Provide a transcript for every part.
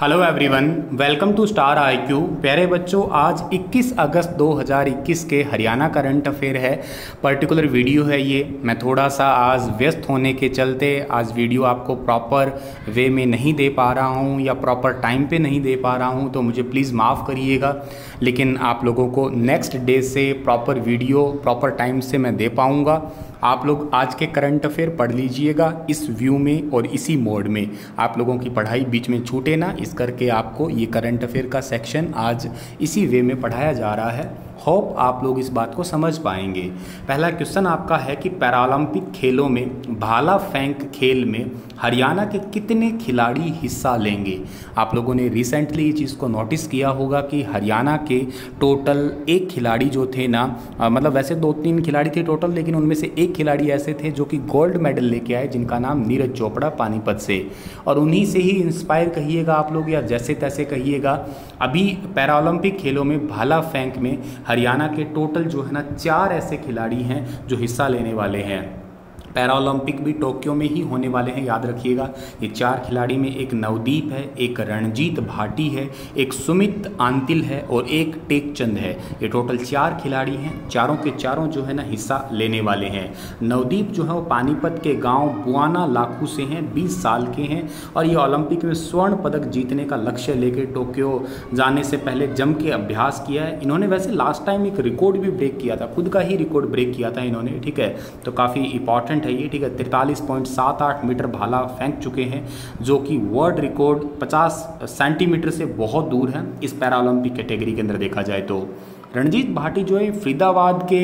Hello everyone, welcome to star IQ. प्यारे बच्चों, आज 21 अगस्त 2021 के हरियाणा करंट अफेयर है। पर्टिकुलर वीडियो है ये। मैं थोड़ा सा आज व्यस्त होने के चलते आज वीडियो आपको प्रॉपर वे में नहीं दे पा रहा हूँ या प्रॉपर टाइम पे नहीं दे पा रहा हूँ, तो मुझे प्लीज़ माफ़ करिएगा। लेकिन आप लोगों को नेक्स्ट डे से प्रॉपर वीडियो प्रॉपर टाइम से मैं दे पाऊँगा। आप लोग आज के करंट अफेयर पढ़ लीजिएगा इस व्यू में और इसी मोड में। आप लोगों की पढ़ाई बीच में छूटे ना, इस करके आपको ये करंट अफेयर का सेक्शन आज इसी वे में पढ़ाया जा रहा है। होप आप लोग इस बात को समझ पाएंगे। पहला क्वेश्चन आपका है कि पैरालंपिक खेलों में भाला फेंक खेल में हरियाणा के कितने खिलाड़ी हिस्सा लेंगे। आप लोगों ने रिसेंटली इस चीज़ को नोटिस किया होगा कि हरियाणा के टोटल एक खिलाड़ी जो थे ना, मतलब वैसे 2-3 खिलाड़ी थे टोटल, लेकिन उनमें से एक खिलाड़ी ऐसे थे जो कि गोल्ड मेडल लेके आए, जिनका नाम नीरज चोपड़ा पानीपत से। और उन्हीं से ही इंस्पायर कहिएगा आप लोग या जैसे तैसे कहिएगा। अभी पैरालंपिक खेलों में भाला फेंक में हरियाणा के टोटल जो है ना 4 ऐसे खिलाड़ी हैं जो हिस्सा लेने वाले हैं। पैरालंपिक भी टोक्यो में ही होने वाले हैं, याद रखिएगा। ये 4 खिलाड़ी में एक नवदीप है, एक रणजीत भाटी है, एक सुमित आंतिल है और एक टेकचंद है। ये टोटल 4 खिलाड़ी हैं। चारों के चारों जो है ना हिस्सा लेने वाले हैं। नवदीप जो है वो पानीपत के गांव बुआना लाखू से हैं, 20 साल के हैं और ये ओलंपिक में स्वर्ण पदक जीतने का लक्ष्य लेकर टोक्यो जाने से पहले जम के अभ्यास किया है। इन्होंने वैसे लास्ट टाइम एक रिकॉर्ड भी ब्रेक किया था, खुद का ही रिकॉर्ड ब्रेक किया था इन्होंने, ठीक है। तो काफ़ी इंपॉर्टेंट है ये, ठीक है। 43.78 मीटर भाला फेंक चुके हैं, जो कि वर्ल्ड रिकॉर्ड 50 सेंटीमीटर से बहुत दूर है इस पैरालंपिक कैटेगरी के अंदर देखा जाए तो। रणजीत भाटी जो है फरीदाबाद के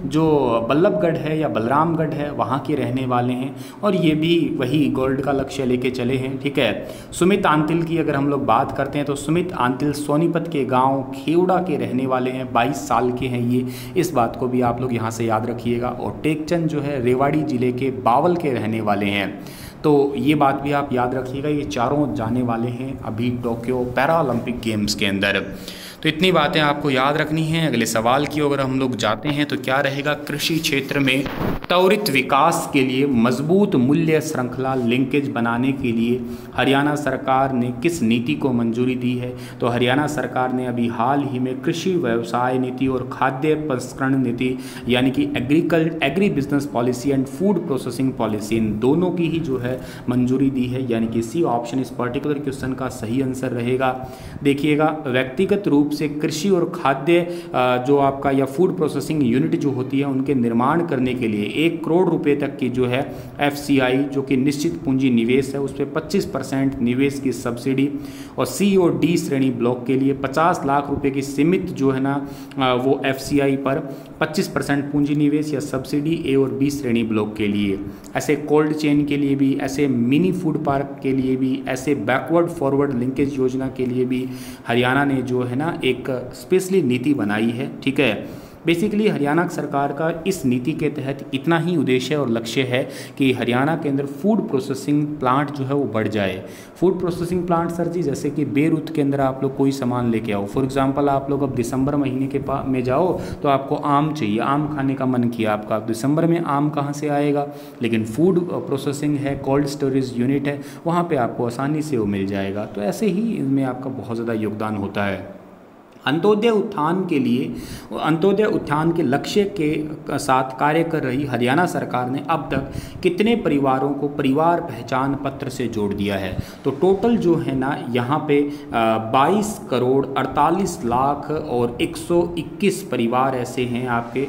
जो बल्लभगढ़ है या बलरामगढ़ है वहाँ के रहने वाले हैं और ये भी वही गोल्ड का लक्ष्य लेके चले हैं, ठीक है। सुमित आंतिल की अगर हम लोग बात करते हैं तो सुमित आंतिल सोनीपत के गांव खेवड़ा के रहने वाले हैं, 22 साल के हैं ये। इस बात को भी आप लोग यहाँ से याद रखिएगा। और टेकचंद जो है रेवाड़ी ज़िले के बावल के रहने वाले हैं, तो ये बात भी आप याद रखिएगा। ये चारों जाने वाले हैं अभी टोक्यो पैरालंपिक गेम्स के अंदर। तो इतनी बातें आपको याद रखनी हैं। अगले सवाल की अगर हम लोग जाते हैं तो क्या रहेगा, कृषि क्षेत्र में त्वरित विकास के लिए मजबूत मूल्य श्रृंखला लिंकेज बनाने के लिए हरियाणा सरकार ने किस नीति को मंजूरी दी है। तो हरियाणा सरकार ने अभी हाल ही में कृषि व्यवसाय नीति और खाद्य प्रसंस्करण नीति यानी कि agri business policy and food processing policy, इन दोनों की ही जो है मंजूरी दी है। यानी कि सी ऑप्शन इस पर्टिकुलर क्वेश्चन का सही आंसर रहेगा। देखिएगा, व्यक्तिगत रूप से कृषि और खाद्य जो आपका या फूड प्रोसेसिंग यूनिट जो होती है उनके निर्माण करने के लिए 1 करोड़ रुपए तक की जो है FCI जो कि निश्चित पूंजी निवेश है उस पर 25% निवेश की सब्सिडी, और C और D श्रेणी ब्लॉक के लिए 50 लाख रुपए की सीमित जो है ना वो FCI पर 25% पूंजी निवेश या सब्सिडी A और B श्रेणी ब्लॉक के लिए। ऐसे कोल्ड चेन के लिए भी, ऐसे मिनी फूड पार्क के लिए भी, ऐसे बैकवर्ड फॉरवर्ड लिंकेज योजना के लिए भी हरियाणा ने जो है ना एक स्पेशली नीति बनाई है, ठीक है। बेसिकली हरियाणा सरकार का इस नीति के तहत इतना ही उद्देश्य और लक्ष्य है कि हरियाणा के अंदर फूड प्रोसेसिंग प्लांट जो है वो बढ़ जाए। फूड प्रोसेसिंग प्लांट सर जी, जैसे कि बेरूत के अंदर आप लोग कोई सामान लेके आओ, फॉर एग्जांपल आप लोग अब दिसंबर महीने के में जाओ तो आपको आम चाहिए, आम खाने का मन किया आपका, दिसंबर में आम कहाँ से आएगा। लेकिन फूड प्रोसेसिंग है, कोल्ड स्टोरेज यूनिट है, वहाँ पर आपको आसानी से वो मिल जाएगा। तो ऐसे ही इनमें आपका बहुत ज़्यादा योगदान होता है। अंत्योदय उत्थान के लिए, अंत्योदय उत्थान के लक्ष्य के साथ कार्य कर रही हरियाणा सरकार ने अब तक कितने परिवारों को परिवार पहचान पत्र से जोड़ दिया है। तो टोटल जो है ना यहाँ पे 22 करोड़ 48 लाख और 121 परिवार ऐसे हैं आपके,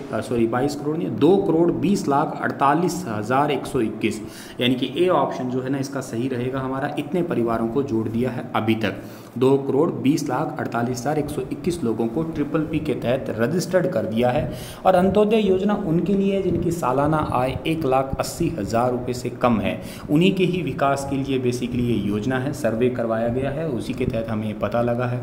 22 करोड़ नहीं, 2 करोड़ 20 लाख 48 हज़ार 121, यानी कि ए ऑप्शन जो है ना इसका सही रहेगा हमारा। इतने परिवारों को जोड़ दिया है अभी तक, 2 करोड़ 20 लाख 48 हज़ार 121 लोगों को PPP के तहत रजिस्टर्ड कर दिया है। और अंत्योदय योजना उनके लिए है जिनकी सालाना आय 1,80,000 रुपये से कम है, उन्हीं के ही विकास के लिए बेसिकली ये योजना है। सर्वे करवाया गया है, उसी के तहत हमें पता लगा है।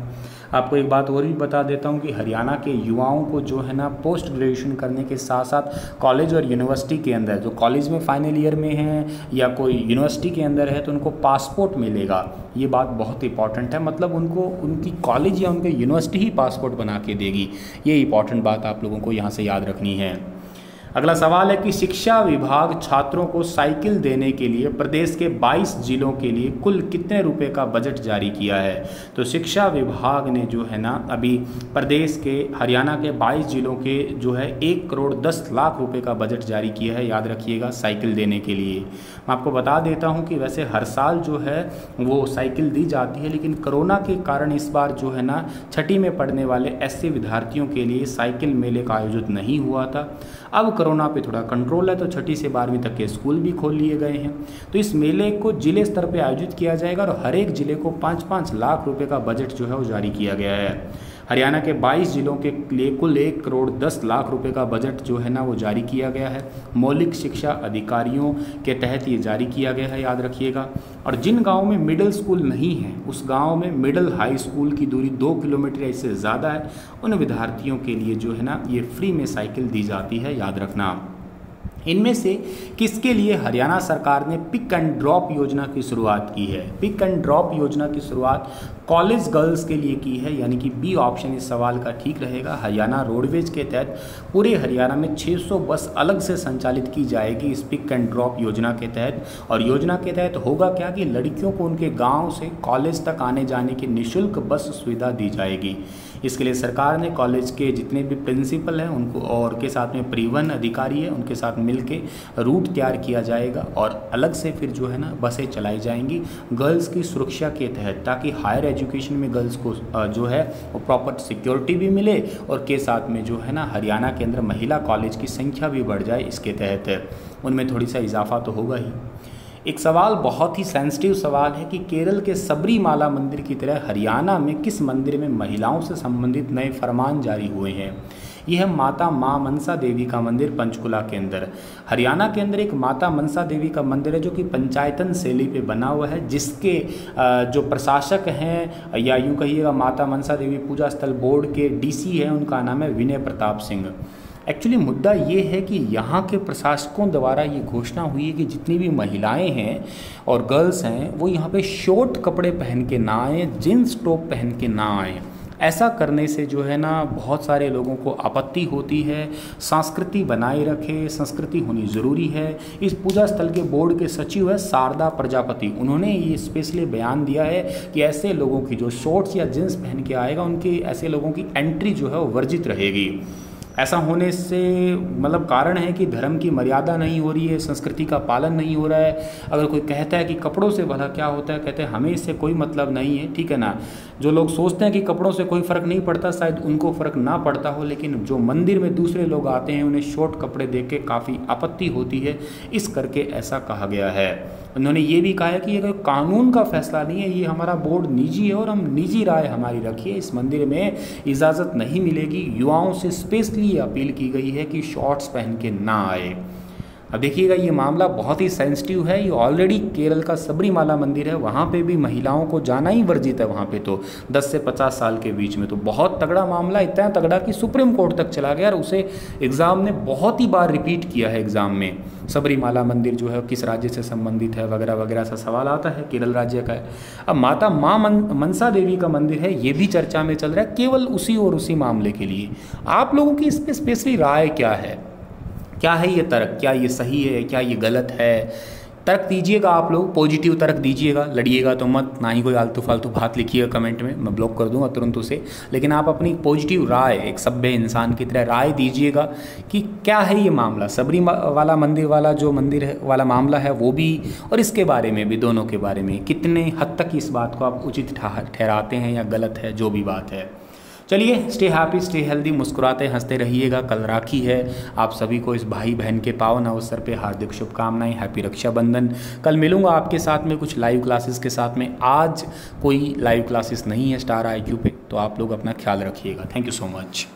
आपको एक बात और भी बता देता हूँ कि हरियाणा के युवाओं को जो है ना पोस्ट ग्रेजुएशन करने के साथ साथ कॉलेज और यूनिवर्सिटी के अंदर, जो कॉलेज में फाइनल ईयर में हैं या कोई यूनिवर्सिटी के अंदर है, तो उनको पासपोर्ट मिलेगा। ये बात बहुत इंपॉर्टेंट है, मतलब उनको उनकी कॉलेज या उनके यूनिवर्सिटी ही पासपोर्ट बना के देगी। ये इंपॉर्टेंट बात आप लोगों को यहाँ से याद रखनी है। अगला सवाल है कि शिक्षा विभाग छात्रों को साइकिल देने के लिए प्रदेश के 22 जिलों के लिए कुल कितने रुपए का बजट जारी किया है। तो शिक्षा विभाग ने जो है ना अभी प्रदेश के हरियाणा के 22 जिलों के जो है 1 करोड़ 10 लाख रुपए का बजट जारी किया है, याद रखिएगा, साइकिल देने के लिए। मैं आपको बता देता हूं कि वैसे हर साल जो है वो साइकिल दी जाती है, लेकिन कोरोना के कारण इस बार जो है ना छठी में पढ़ने वाले ऐसे विद्यार्थियों के लिए साइकिल मेले का आयोजित नहीं हुआ था। अब कोरोना पे थोड़ा कंट्रोल है तो छठी से 12वीं तक के स्कूल भी खोल लिए गए हैं। तो इस मेले को जिले स्तर पे आयोजित किया जाएगा और हर एक जिले को 5-5 लाख रुपए का बजट जो है वो जारी किया गया है। हरियाणा के 22 जिलों के लिए कुल 1 करोड़ 10 लाख रुपए का बजट जो है ना वो जारी किया गया है। मौलिक शिक्षा अधिकारियों के तहत ये जारी किया गया है, याद रखिएगा। और जिन गाँव में मिडिल स्कूल नहीं है उस गाँव में मिडिल हाई स्कूल की दूरी 2 किलोमीटर इससे ज़्यादा है, उन विद्यार्थियों के लिए जो है ना ये फ्री में साइकिल दी जाती है, याद रखना। इनमें से किसके लिए हरियाणा सरकार ने पिक एंड ड्रॉप योजना की शुरुआत की है। पिक एंड ड्रॉप योजना की शुरुआत कॉलेज गर्ल्स के लिए की है, यानी कि बी ऑप्शन इस सवाल का ठीक रहेगा। हरियाणा रोडवेज के तहत पूरे हरियाणा में 600 बस अलग से संचालित की जाएगी इस पिक एंड ड्रॉप योजना के तहत। और योजना के तहत होगा क्या कि लड़कियों को उनके गांव से कॉलेज तक आने जाने की निःशुल्क बस सुविधा दी जाएगी। इसके लिए सरकार ने कॉलेज के जितने भी प्रिंसिपल हैं उनको और के साथ में परिवहन अधिकारी है उनके साथ मिलके रूट तैयार किया जाएगा और अलग से फिर जो है ना बसें चलाई जाएंगी गर्ल्स की सुरक्षा के तहत, ताकि हायर एजुकेशन में गर्ल्स को जो है वो प्रॉपर सिक्योरिटी भी मिले और के साथ में जो है ना हरियाणा के अंदर महिला कॉलेज की संख्या भी बढ़ जाए। इसके तहत उनमें थोड़ी सा इजाफा तो होगा ही। एक सवाल बहुत ही सेंसिटिव सवाल है कि केरल के सबरीमाला मंदिर की तरह हरियाणा में किस मंदिर में महिलाओं से संबंधित नए फरमान जारी हुए हैं। यह है माता माँ मनसा देवी का मंदिर पंचकुला के अंदर। हरियाणा के अंदर एक माता मनसा देवी का मंदिर है जो कि पंचायतन शैली पे बना हुआ है, जिसके जो प्रशासक हैं या यूँ कहिएगा माता मनसा देवी पूजा स्थल बोर्ड के डीसी हैं, उनका नाम है विनय प्रताप सिंह। एक्चुअली मुद्दा ये है कि यहाँ के प्रशासकों द्वारा ये घोषणा हुई है कि जितनी भी महिलाएं हैं और गर्ल्स हैं वो यहाँ पे शॉर्ट कपड़े पहन के ना आए, जीन्स टॉप पहन के ना आए। ऐसा करने से जो है ना बहुत सारे लोगों को आपत्ति होती है। संस्कृति बनाए रखे, संस्कृति होनी ज़रूरी है। इस पूजा स्थल के बोर्ड के सचिव है शारदा प्रजापति, उन्होंने ये स्पेशली बयान दिया है कि ऐसे लोगों की जो शॉर्ट्स या जींस पहन के आएगा उनकी ऐसे लोगों की एंट्री जो है वो वर्जित रहेगी। ऐसा होने से मतलब कारण है कि धर्म की मर्यादा नहीं हो रही है, संस्कृति का पालन नहीं हो रहा है। अगर कोई कहता है कि कपड़ों से भला क्या होता है, कहते हैं हमें इससे कोई मतलब नहीं है, ठीक है ना। जो लोग सोचते हैं कि कपड़ों से कोई फ़र्क नहीं पड़ता, शायद उनको फ़र्क ना पड़ता हो, लेकिन जो मंदिर में दूसरे लोग आते हैं उन्हें शॉर्ट कपड़े देख के काफ़ी आपत्ति होती है, इस करके ऐसा कहा गया है। उन्होंने ये भी कहा है कि ये कानून का फैसला नहीं है, ये हमारा बोर्ड निजी है और हम निजी राय हमारी रखिए, इस मंदिर में इजाज़त नहीं मिलेगी। युवाओं से स्पेशली अपील की गई है कि शॉर्ट्स पहन के ना आए। अब देखिएगा ये मामला बहुत ही सेंसिटिव है। ये ऑलरेडी केरल का सबरीमाला मंदिर है, वहाँ पे भी महिलाओं को जाना ही वर्जित है, वहाँ पे तो 10 से 50 साल के बीच में। तो बहुत तगड़ा मामला, इतना तगड़ा कि सुप्रीम कोर्ट तक चला गया और उसे एग्ज़ाम ने बहुत ही बार रिपीट किया है एग्ज़ाम में। सबरीमाला मंदिर जो है किस राज्य से संबंधित है वगैरह वगैरह सा सवाल आता है, केरल राज्य का है। अब माता माँ मनसा देवी का मंदिर है, ये भी चर्चा में चल रहा है, केवल उसी और उसी मामले के लिए। आप लोगों की इस पर स्पेशली राय क्या है? क्या है ये तर्क? क्या ये सही है, क्या ये गलत है? तर्क दीजिएगा, आप लोग पॉजिटिव तर्क दीजिएगा, लड़िएगा तो मत, ना ही कोई आलतू फालतू बात लिखिएगा कमेंट में, मैं ब्लॉक कर दूंगा तुरंत उसे। लेकिन आप अपनी पॉजिटिव राय, एक सभ्य इंसान की तरह राय दीजिएगा कि क्या है ये मामला, सबरी वाला मंदिर वाला जो मंदिर है वाला मामला है वो भी, और इसके बारे में भी, दोनों के बारे में कितने हद तक इस बात को आप उचित ठहराते हैं या गलत है, जो भी बात है। चलिए, स्टे हैप्पी, स्टे हेल्दी, मुस्कुराते हंसते रहिएगा। कल राखी है, आप सभी को इस भाई बहन के पावन अवसर पे हार्दिक शुभकामनाएं, हैप्पी रक्षाबंधन। कल मिलूंगा आपके साथ में कुछ लाइव क्लासेस के साथ में। आज कोई लाइव क्लासेस नहीं है स्टार IQ पे, तो आप लोग अपना ख्याल रखिएगा। Thank you so much.